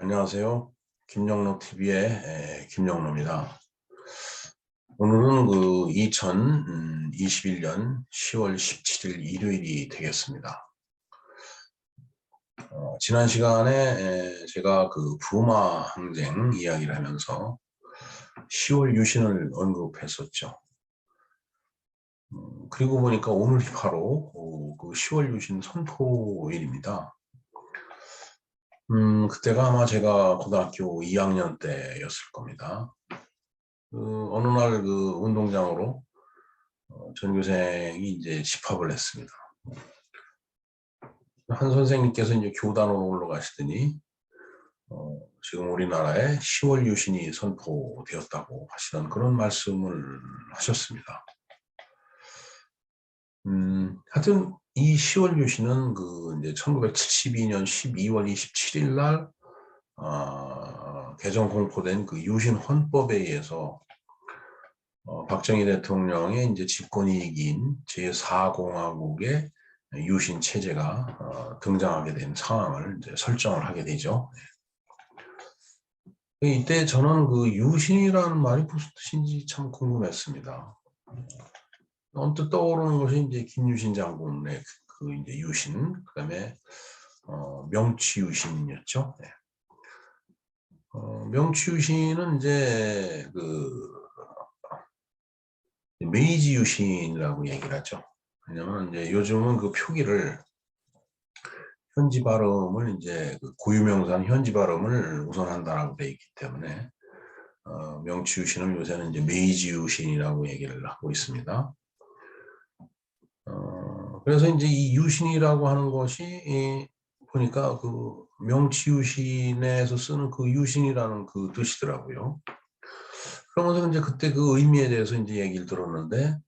안녕하세요. 김영로 TV의 김영로입니다. 오늘은 2021년 10월 17일 일요일이 되겠습니다. 지난 시간에 제가 부마 항쟁 이야기를 하면서 10월 유신을 언급했었죠. 그리고 보니까 오늘이 바로 10월 유신 선포일입니다. 그때가 아마 제가 고등학교 2학년 때였을 겁니다. 어느 날 운동장으로 전교생이 이제 집합을 했습니다. 한 선생님께서 이제 교단으로 올라가시더니 지금 우리나라에 10월 유신이 선포되었다고 하시는 그런 말씀을 하셨습니다. 하여튼 이 10월 유신은 이제 1972년 12월 27일 날 개정 공포된 유신 헌법에 의해서 박정희 대통령의 이제 집권이익인 제4공화국의 유신 체제가 등장하게 된 상황을 이제 설정을 하게 되죠. 이때 저는 유신이라는 말이 무슨 뜻인지 참 궁금했습니다. 언뜻 떠오르는 것이 이제 김유신 장군의 이제 유신, 그다음에 명치유신이었죠. 네. 명치유신은 이제 메이지 유신이라고 얘기를 하죠. 왜냐면 이제 요즘은 표기를 현지 발음을 이제 고유명사는 현지 발음을 우선한다라고 되어 있기 때문에 명치 유신을 요새는 이제 메이지 유신이라고 얘기를 하고 있습니다. 그래서 이제 이 유신이라고 하는 것이 보니까 명치 유신에서 쓰는 유신이라는 뜻이더라고요. 그러면서 이제 그때 의미에 대해서 이제 얘기를 들었는데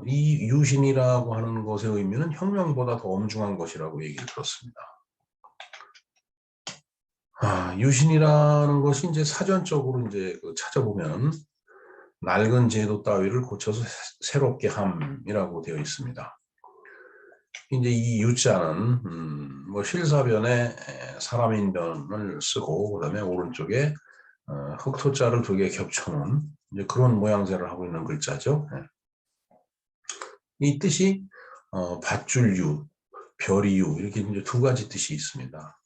이 유신이라고 하는 것의 의미는 혁명보다 더 엄중한 것이라고 얘기를 들었습니다. 유신이라는 것이 이제 사전적으로 이제 찾아보면 낡은 제도 따위를 고쳐서 새롭게 함이라고 되어 있습니다. 이제 이 유자는 실사변에 사람인변을 쓰고 그다음에 오른쪽에 흑토자를 두 개 겹쳐놓은 이제 그런 모양새를 하고 있는 글자죠. 이 뜻이 밧줄유, 별이유 이렇게 이제 두 가지 뜻이 있습니다.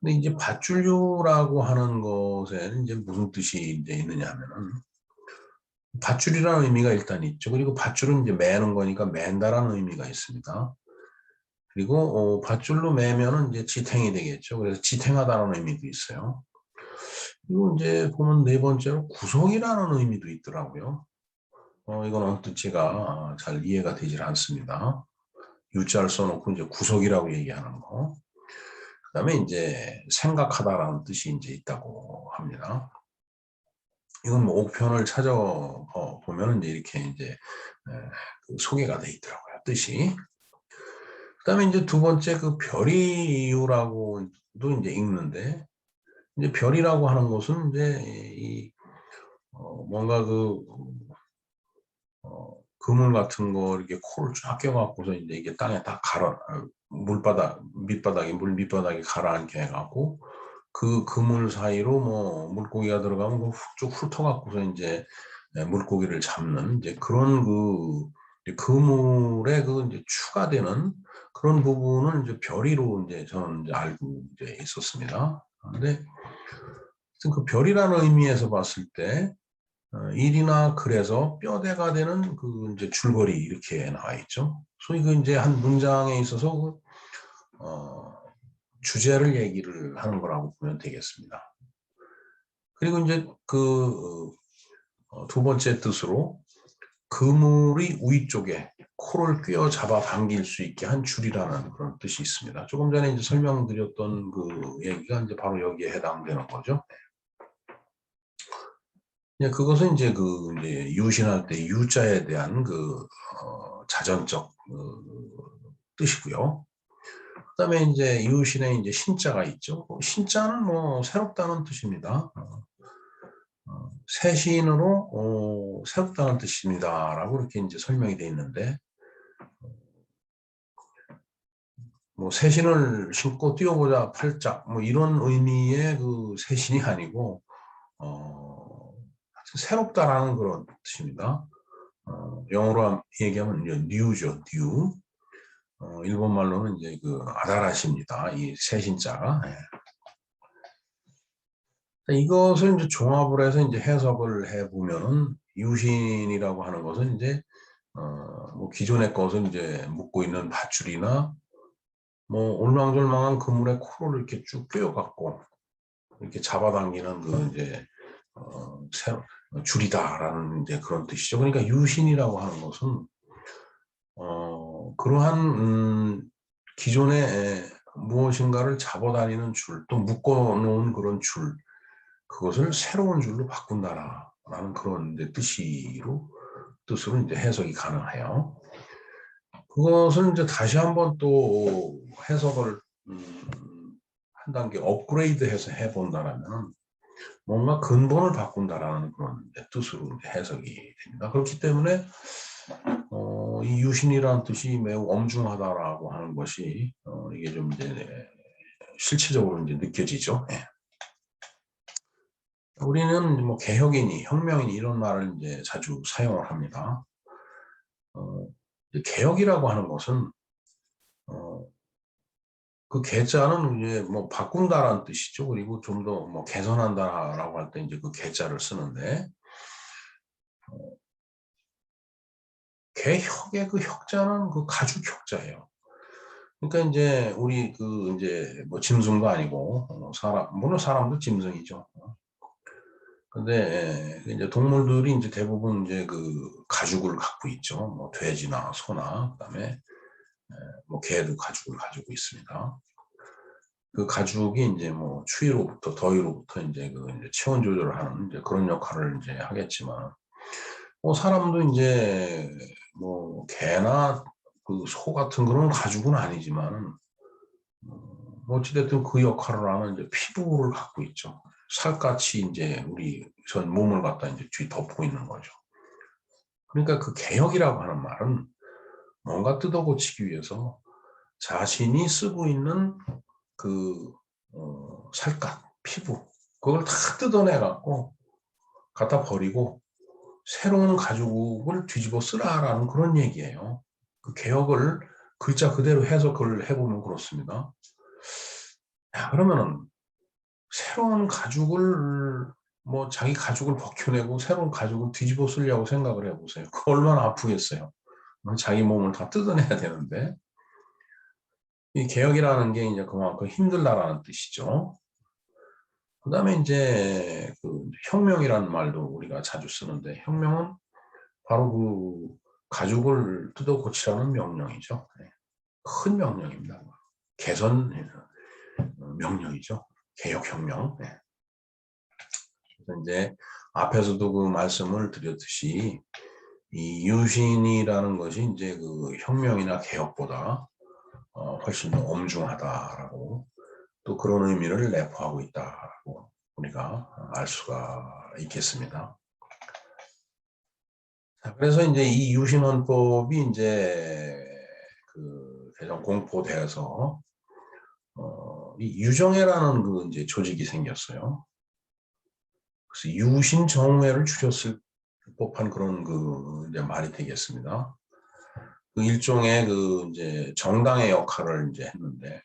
근데 이제 밧줄유라고 하는 것에는 이제 무슨 뜻이 이제 있느냐 하면은 밧줄이라는 의미가 일단 있죠. 그리고 밧줄은 이제 매는 거니까 맨다라는 의미가 있습니다. 그리고 밧줄로 매면은 이제 지탱이 되겠죠. 그래서 지탱하다는 의미도 있어요. 그리고 이제 보면 네 번째로 구속이라는 의미도 있더라고요. 이건 언뜻 제가 잘 이해가 되질 않습니다. 유자를 써놓고 이제 구속이라고 얘기하는 거. 그다음에 이제 생각하다라는 뜻이 이제 있다고 합니다. 이건 뭐 옥편을 찾아보면 이제 이렇게 이제 소개가 돼 있더라고요. 뜻이. 그다음에 이제 두 번째 별이유라고도 이제 읽는데 이제 별이라고 하는 것은 이제 뭔가 그물 같은 거 이렇게 코를 쫙 껴갖고서 이제 이게 땅에 딱 물 밑바닥에 가라앉게 해갖고 그 그물 사이로 뭐 물고기가 들어가면 쭉 훑어갖고서 이제 물고기를 잡는 이제 그런 그물에 이제 추가되는 그런 부분은 이제 별이로 이제 저는 이제 알고 이제 있었습니다. 근데 별이라는 의미에서 봤을 때 일이나 글에서 뼈대가 되는 이제 줄거리 이렇게 나와 있죠. 소위 이제 한 문장에 있어서 주제를 얘기를 하는 거라고 보면 되겠습니다. 그리고 이제 두 번째 뜻으로 그물이 위쪽에 코를 꿰어 잡아 당길 수 있게 한 줄이라는 그런 뜻이 있습니다. 조금 전에 이제 설명드렸던 얘기가 이제 바로 여기에 해당되는 거죠. 그것은 이제 이제 유신할 때 유자에 대한 자전적 뜻이고요. 그다음에 이제 유신에 이제 신자가 있죠. 신자는 뭐 새롭다는 뜻입니다. 새 신으로 새롭다는 뜻입니다라고 이렇게 이제 설명이 되어 있는데 뭐 새신을 신고 뛰어보자 팔짝 뭐 이런 의미의 그 새신이 아니고 새롭다라는 그런 뜻입니다. 영어로 얘기하면 이제 뉴죠, 뉴. 일본말로는 이제 그 아다라시입니다. 이 새신자가. 예. 이것을 이제 종합을 해서 이제 해석을 해보면은 유신이라고 하는 것은 이제 뭐 기존의 것을 이제 묶고 있는 밧줄이나 뭐 올망졸망한 그물에 코를 이렇게 쭉 꿰어갖고 이렇게 잡아당기는 그 이제 새로 줄이다라는 이제 그런 뜻이죠. 그러니까 유신이라고 하는 것은 그러한 기존에 무엇인가를 잡아다니는 줄, 또 묶어놓은 그런 줄, 그것을 새로운 줄로 바꾼다라는 그런 이제 뜻으로 이제 해석이 가능해요. 그것을 이제 다시 한번 또 해석을 한 단계 업그레이드해서 해본다라면 뭔가 근본을 바꾼다라는 그런 뜻으로 이제 해석이 됩니다. 그렇기 때문에 이 유신이라는 뜻이 매우 엄중하다라고 하는 것이 이게 좀 이제 실체적으로 이제 느껴지죠. 예. 우리는 뭐 개혁이니 혁명이니 이런 말을 이제 자주 사용을 합니다. 개혁이라고 하는 것은 그 개자는 이제 뭐 바꾼다라는 뜻이죠. 그리고 좀 더 뭐 개선한다라고 할 때 이제 그 개자를 쓰는데 개혁의 그 혁자는 그 가죽 혁자예요. 그러니까 이제 우리 그 이제 뭐 짐승도 아니고 사람 물론 사람도 짐승이죠. 근데 이제 동물들이 이제 대부분 이제 그 가죽을 갖고 있죠. 뭐 돼지나 소나 그다음에 뭐 개도 가죽을 가지고 있습니다. 그 가죽이 이제 뭐 추위로부터 더위로부터 이제 그 이제 체온 조절을 하는 이제 그런 역할을 이제 하겠지만, 뭐 사람도 이제 뭐 개나 그 소 같은 그런 가죽은 아니지만은 어찌됐든 그 역할을 하는 이제 피부를 갖고 있죠. 살갗이 이제 우리 전 몸을 갖다 이제 뒤덮고 있는 거죠. 그러니까 그 개혁이라고 하는 말은 뭔가 뜯어고치기 위해서 자신이 쓰고 있는 그 살갗, 피부 그걸 다 뜯어내갖고 갖다 버리고 새로운 가죽을 뒤집어 쓰라라는 그런 얘기예요. 그 개혁을 글자 그대로 해석을 해보면 그렇습니다. 야, 그러면은 새로운 가죽을 뭐 자기 가죽을 벗겨내고 새로운 가죽을 뒤집어 쓰려고 생각을 해보세요. 그 얼마나 아프겠어요. 자기 몸을 다 뜯어내야 되는데 이 개혁이라는 게 이제 그만큼 힘들다라는 뜻이죠. 그다음에 이제 그 혁명이라는 말도 우리가 자주 쓰는데 혁명은 바로 그 가죽을 뜯어 고치라는 명령이죠. 큰 명령입니다. 개선 명령이죠. 개혁혁명. 그래서 이제 앞에서도 그 말씀을 드렸듯이 이 유신이라는 것이 이제 그 혁명이나 개혁보다 훨씬 더 엄중하다라고 또 그런 의미를 내포하고 있다라고 우리가 알 수가 있겠습니다. 자, 그래서 이제 이 유신헌법이 이제 그 개정 공포돼서 이 유정회라는 그 이제 조직이 생겼어요. 그래서 유신정회를 추렸을 법한 그런 그 이제 말이 되겠습니다. 그 일종의 그 이제 정당의 역할을 이제 했는데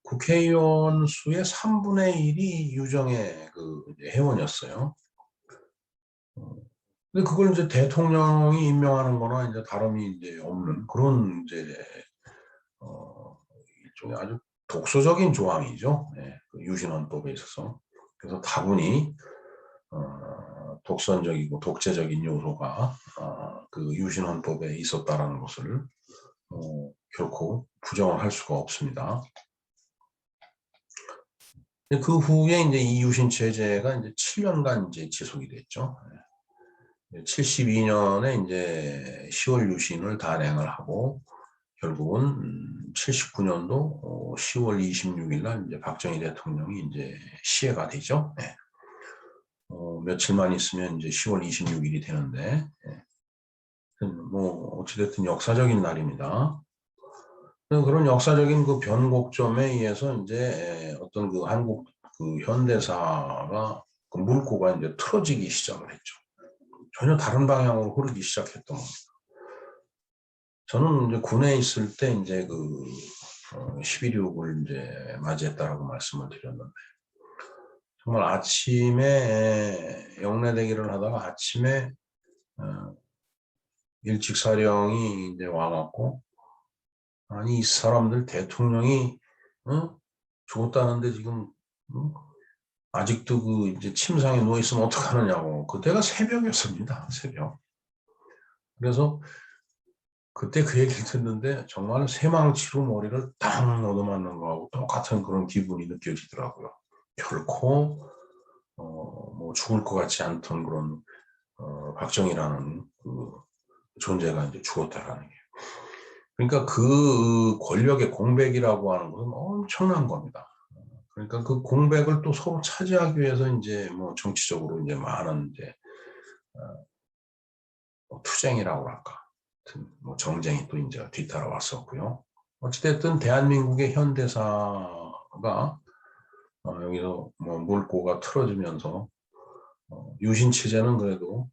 국회의원 수의 3분의 1이 유정의 그 회원이었어요. 근데 그걸 이제 대통령이 임명하는 거나 이제 다름이 이제 없는 그런 이제 일종의 아주 독소적인 조항이죠. 네, 그 유신헌법에 있어서. 그래서 다분히 독선적이고 독재적인 요소가 그 유신헌법에 있었다라는 것을 결코 부정을 할 수가 없습니다. 그 후에 이제 이 유신 체제가 이제 7년간 이제 지속이 됐죠. 72년에 이제 10월 유신을 단행을 하고 결국은 79년도 10월 26일 날 이제 박정희 대통령이 이제 시해가 되죠. 네. 며칠만 있으면 이제 10월 26일이 되는데, 뭐 어찌됐든 역사적인 날입니다. 그런 역사적인 그 변곡점에 의해서 이제 어떤 그 한국 그 현대사가 그 물꼬가 이제 틀어지기 시작을 했죠. 전혀 다른 방향으로 흐르기 시작했던 겁니다. 저는 이제 군에 있을 때 이제 그 12.6을 이제 맞이했다라고 말씀을 드렸는데, 정말 아침에 영내대기를 하다가 아침에 일찍 사령이 이제 와갖고, 아니 이 사람들 대통령이 죽었다는데 지금 아직도 그 이제 침상에 누워 있으면 어떡하느냐고. 그때가 새벽이었습니다. 새벽. 그래서 그때 그 얘기를 듣는데 정말 새망치로 머리를 딱 얻어맞는 거하고 똑같은 그런 기분이 느껴지더라고요. 결코 뭐 죽을 것 같지 않던 그런 박정희라는 그 존재가 이제 죽었다라는 게. 그러니까 그 권력의 공백이라고 하는 것은 엄청난 겁니다. 그러니까 그 공백을 또 서로 차지하기 위해서 이제 뭐 정치적으로 이제 많은 이제 뭐 투쟁이라고 할까, 뭐 정쟁이 또 이제 뒤따라왔었고요. 어찌됐든 대한민국의 현대사가 여기서 뭐 물꼬가 틀어지면서 유신 체제는 그래도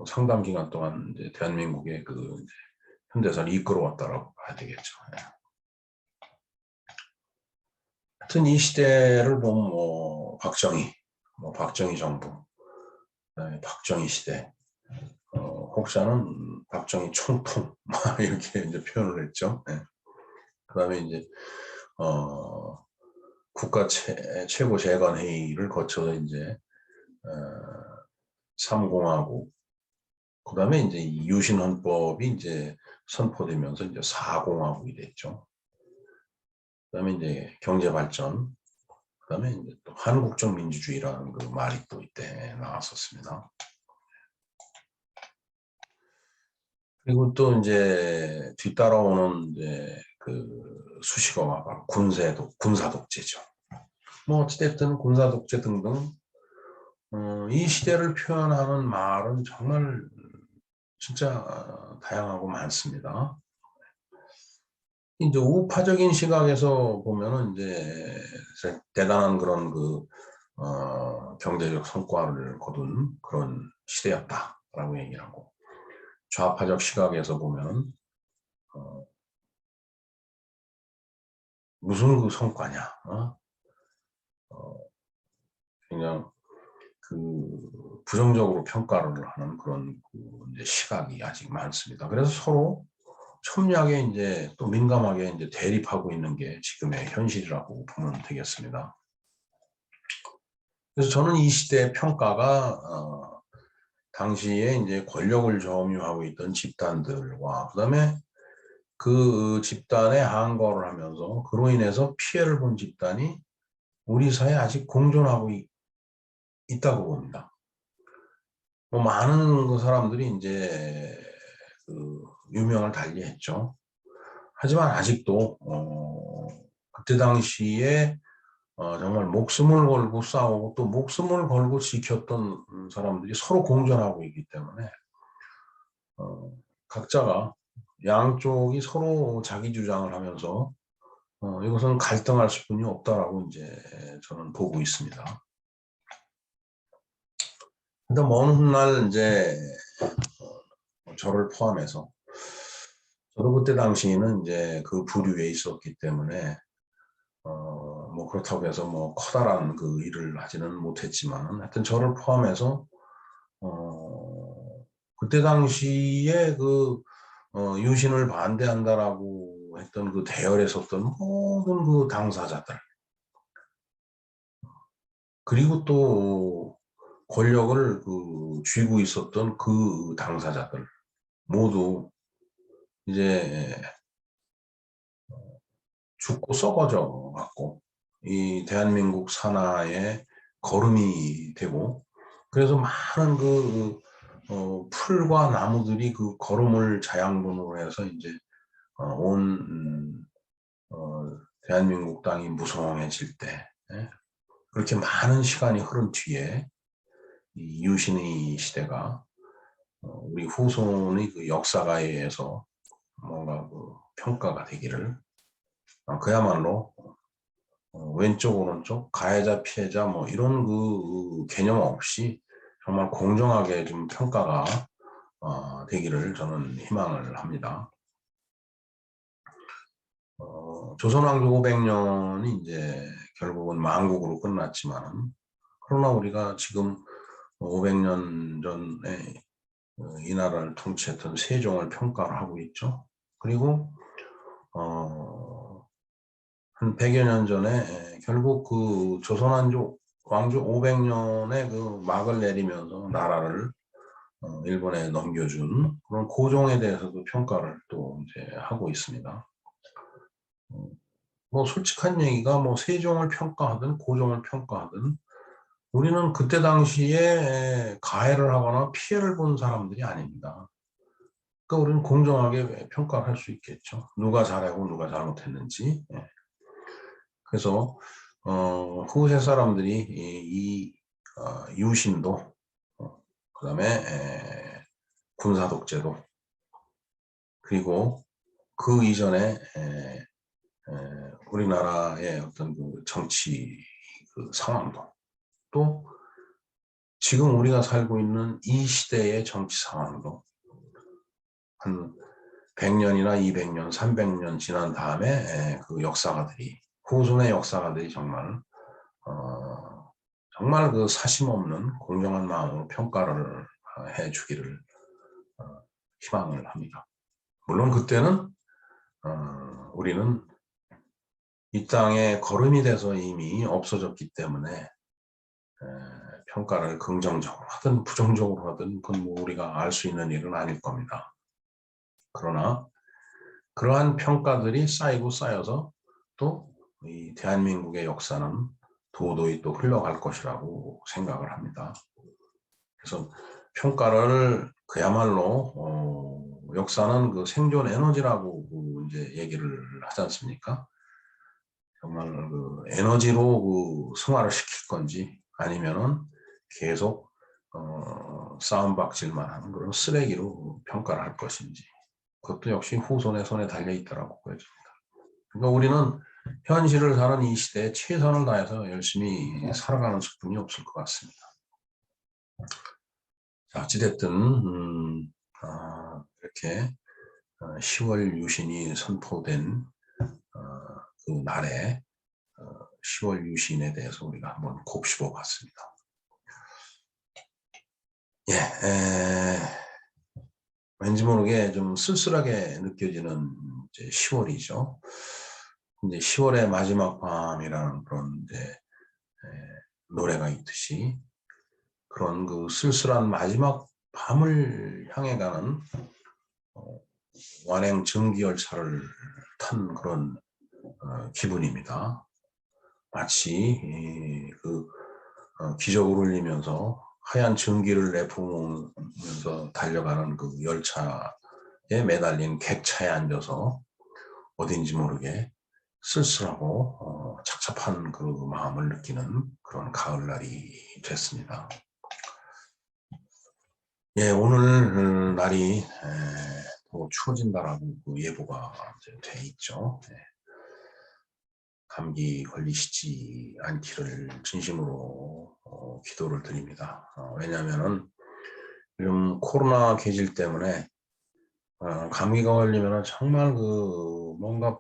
상당 기간 동안 이제 대한민국의 그 이제 현대사를 이끌어왔다라고 봐야 되겠죠. 하여튼 이 시대를 보면 뭐 박정희 정부, 그다음에 박정희 시대, 혹자는 박정희 총통 이렇게 이제 표현을 했죠. 네. 그다음에 이제 국가 최고 재관 회의를 거쳐서 이제 3공화국, 그다음에 이제 유신 헌법이 이제 선포되면서 이제 4공화국이 됐죠. 그다음에 이제 경제 발전, 그다음에 이제 또 한국적 민주주의라는 그 말이 또 이때 나왔었습니다. 그리고 또 이제 뒤따라오는 이제 그 수식어가 바로 군사 독재죠. 뭐 어찌됐든 군사 독재 등등 이 시대를 표현하는 말은 정말 진짜 다양하고 많습니다. 이제 우파적인 시각에서 보면은 이제 대단한 그런 그 경제적 성과를 거둔 그런 시대였다라고 얘기를 하고, 좌파적 시각에서 보면 무슨 그 성과냐, 그냥 그 부정적으로 평가를 하는 그런 그 이제 시각이 아직 많습니다. 그래서 서로 첨예하게 이제 또 민감하게 이제 대립하고 있는 게 지금의 현실이라고 보면 되겠습니다. 그래서 저는 이 시대의 평가가 당시에 이제 권력을 점유하고 있던 집단들과 그다음에 그 집단에 항거를 하면서 그로 인해서 피해를 본 집단이 우리 사회에 아직 공존하고 있다고 봅니다. 뭐 많은 그 사람들이 이제 그 유명을 달리했죠. 하지만 아직도 그때 당시에 정말 목숨을 걸고 싸우고 또 목숨을 걸고 지켰던 사람들이 서로 공존하고 있기 때문에 각자가 양쪽이 서로 자기 주장을 하면서 이것은 갈등할 수뿐이 없다라고 이제 저는 보고 있습니다. 근데 먼 훗날 이제 저를 포함해서 저도 그때 당시에는 이제 그 부류에 있었기 때문에 뭐 그렇다고 해서 뭐 커다란 그 일을 하지는 못했지만 하여튼 저를 포함해서 그때 당시에 그 유신을 반대한다라고 했던 그 대열에 섰던 모든 그 당사자들, 그리고 또 권력을 그 쥐고 있었던 그 당사자들 모두 이제 죽고 썩어져 갖고 이 대한민국 산하에 거름이 되고, 그래서 많은 그 풀과 나무들이 그 거름을 자양분으로 해서 이제 온 대한민국 땅이 무성해질 때, 예? 그렇게 많은 시간이 흐른 뒤에 이 유신의 시대가 우리 후손의 그 역사가에 의해서 뭔가 그 평가가 되기를 그야말로 왼쪽 오른쪽 가해자 피해자 뭐 이런 그 개념 없이 정말 공정하게 좀 평가가 되기를 저는 희망을 합니다. 조선왕조 500년이 이제 결국은 망국으로 끝났지만, 그러나 우리가 지금 500년 전에 이 나라를 통치했던 세종을 평가를 하고 있죠. 그리고 한 100여 년 전에 결국 그 조선왕조 500년의 그 막을 내리면서 나라를 일본에 넘겨준 그런 고종에 대해서도 평가를 또 이제 하고 있습니다. 뭐 솔직한 얘기가 뭐 세종을 평가하든 고종을 평가하든 우리는 그때 당시에 가해를 하거나 피해를 본 사람들이 아닙니다. 그러니까 우리는 공정하게 평가를 할 수 있겠죠. 누가 잘하고 누가 잘못했는지. 그래서 후세 사람들이 이 유신도 그다음에 군사 독재도 그리고 그 이전에 우리나라의 어떤 그 정치 그 상황도 또 지금 우리가 살고 있는 이 시대의 정치 상황도 한 100년이나 200년, 300년 지난 다음에 그 역사가들이 후손의 역사가들이 정말 정말 그 사심 없는 공정한 마음으로 평가를 해주기를 희망을 합니다. 물론 그때는 우리는 이 땅에 거름이 돼서 이미 없어졌기 때문에 평가를 긍정적으로 하든 부정적으로 하든 그건 뭐 우리가 알 수 있는 일은 아닐 겁니다. 그러나 그러한 평가들이 쌓이고 쌓여서 또 이 대한민국의 역사는 도도히 또 흘러갈 것이라고 생각을 합니다. 그래서 평가를 그야말로 역사는 그 생존 에너지라고 이제 얘기를 하지 않습니까? 정말 그 에너지로 그 승화를 시킬 건지 아니면은 계속 싸움박질만 하는 그런 쓰레기로 평가를 할 것인지 그것도 역시 후손의 손에 달려 있다라고 보여집니다. 그러니까 우리는 현실을 사는 이 시대에 최선을 다해서 열심히 살아가는 수뿐이 없을 것 같습니다. 자, 어찌됐든 이렇게 10월 유신이 선포된 그 날에 10월 유신에 대해서 우리가 한번 곱씹어 봤습니다. 예, 왠지 모르게 좀 쓸쓸하게 느껴지는 이제 10월이죠. 이제 10월의 마지막 밤이라는 그런 이제 노래가 있듯이 그런 그 쓸쓸한 마지막 밤을 향해 가는 완행 증기열차를 탄 그런 기분입니다. 마치 그 기적을 울리면서 하얀 증기를 내뿜으면서 달려가는 그 열차에 매달린 객차에 앉아서 어딘지 모르게 쓸쓸하고 착잡한 그 마음을 느끼는 그런 가을날이 됐습니다. 예, 오늘 날이 더 추워진다라고 그 예보가 이제 돼 있죠. 예. 감기 걸리시지 않기를 진심으로 기도를 드립니다. 왜냐하면은 지금 코로나 계질 때문에 감기가 걸리면 정말 그 뭔가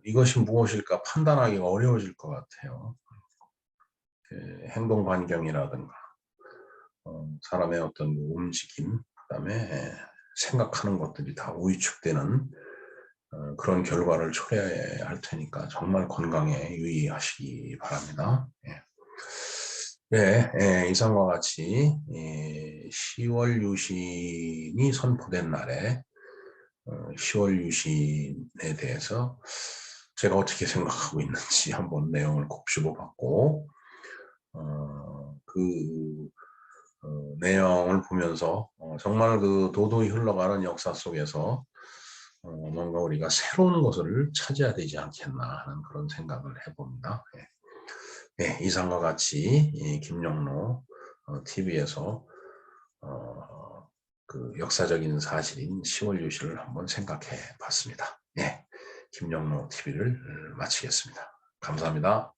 이것이 무엇일까 판단하기가 어려워질 것 같아요. 그 행동 반경이라든가 사람의 어떤 움직임, 그다음에 생각하는 것들이 다 위축되는 그런 결과를 초래해야 할 테니까 정말 건강에 유의하시기 바랍니다. 네, 이상과 같이 10월 유신이 선포된 날에 10월 유신에 대해서 제가 어떻게 생각하고 있는지 한번 내용을 곱씹어 봤고 그 내용을 보면서 정말 그 도도히 흘러가는 역사 속에서 뭔가 우리가 새로운 것을 찾아야 되지 않겠나 하는 그런 생각을 해봅니다. 네, 이상과 같이 김영로 TV에서 그 역사적인 사실인 10월 유신을 한번 생각해 봤습니다. 예, 김영로 TV를 마치겠습니다. 감사합니다.